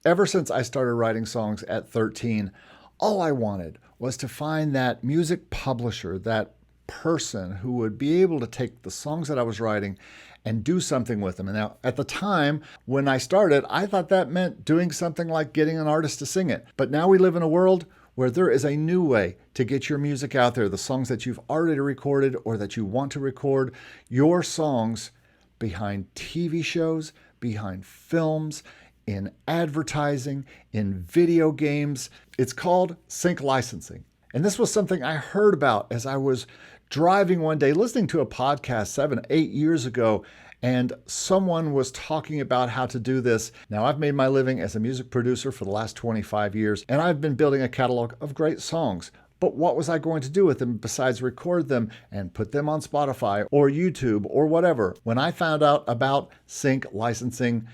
Ever since I started writing songs at 13, all I wanted was to find that music publisher, that person who would be able to take the songs that I was writing and do something with them. And now, at the time when I started, I thought that meant doing something like getting an artist to sing it. But now we live in a world where there is a new way to get your music out there, the songs that you've already recorded or that you want to record, your songs behind TV shows, behind films, in advertising, in video games. It's called sync licensing. And this was something I heard about as I was driving one day, listening to a podcast 7, 8 years ago, and someone was talking about how to do this. Now, I've made my living as a music producer for the last 25 years, and I've been building a catalog of great songs. But what was I going to do with them besides record them and put them on Spotify or YouTube or whatever? When I found out about sync licensing,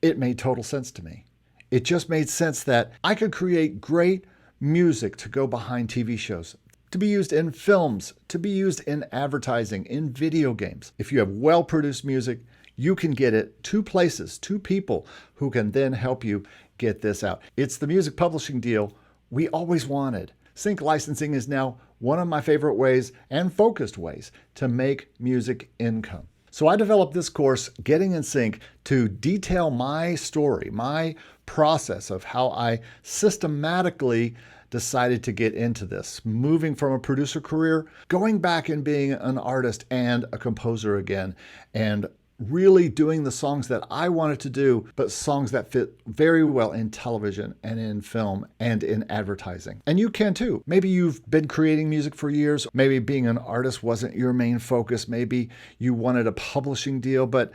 it made total sense to me. It just made sense that I could create great music to go behind TV shows, to be used in films, to be used in advertising, in video games. If you have well-produced music, you can get it to places, to people who can then help you get this out. It's the music publishing deal we always wanted. Sync licensing is now one of my favorite ways and focused ways to make music income. So I developed this course, Getting in Sync, to detail my story, my process of how I systematically decided to get into this, moving from a producer career, going back and being an artist and a composer again, and really doing the songs that I wanted to do, but songs that fit very well in television and in film and in advertising. And you can too. Maybe you've been creating music for years. Maybe being an artist wasn't your main focus. Maybe you wanted a publishing deal, but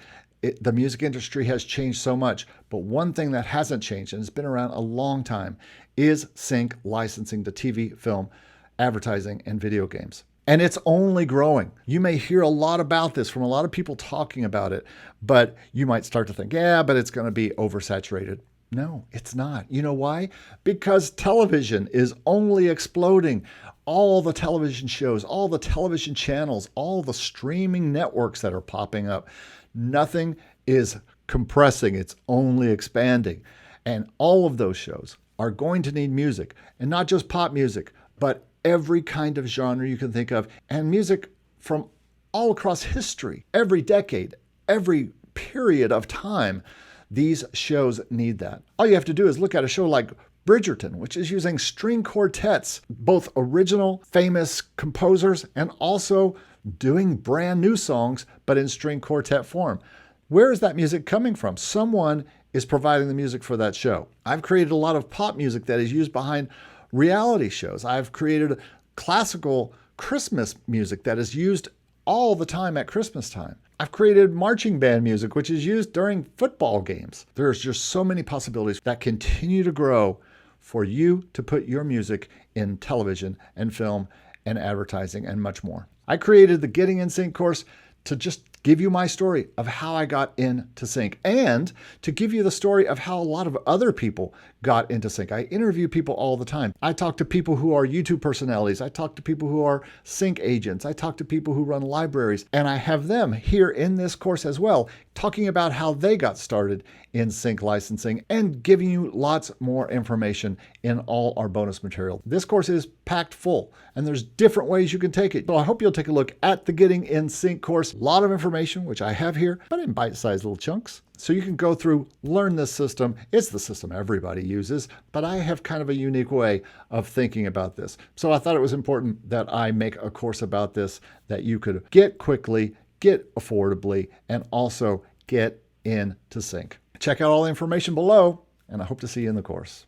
the music industry has changed so much. But one thing that hasn't changed, and it's been around a long time, is sync licensing to TV, film, advertising, and video games. And it's only growing. You may hear a lot about this from a lot of people talking about it, but you might start to think, yeah, but it's going to be oversaturated. No, it's not. You know why? Because television is only exploding. All the television shows, all the television channels, all the streaming networks that are popping up, nothing is compressing. It's only expanding. And all of those shows are going to need music, and not just pop music, but every kind of genre you can think of, and music from all across history, every decade, every period of time. These shows need that. All you have to do is look at a show like Bridgerton, which is using string quartets, both original famous composers and also doing brand new songs, but in string quartet form. Where is that music coming from? Someone is providing the music for that show. I've created a lot of pop music that is used behind reality shows. I've created classical Christmas music that is used all the time at Christmas time. I've created marching band music, which is used during football games. There's just so many possibilities that continue to grow for you to put your music in television and film and advertising and much more. I created the Getting in Sync course to just give you my story of how I got into sync, and to give you the story of how a lot of other people got into sync. I interview people all the time. I talk to people who are YouTube personalities. I talk to people who are sync agents. I talk to people who run libraries, and I have them here in this course as well, talking about how they got started in sync licensing and giving you lots more information in all our bonus material. This course is packed full, and there's different ways you can take it. So I hope you'll take a look at the Getting in Sync course. A lot of information, which I have here, but in bite-sized little chunks. So you can go through, learn this system. It's the system everybody uses, but I have kind of a unique way of thinking about this. So I thought it was important that I make a course about this that you could get quickly, get affordably, and also get into sync. Check out all the information below, and I hope to see you in the course.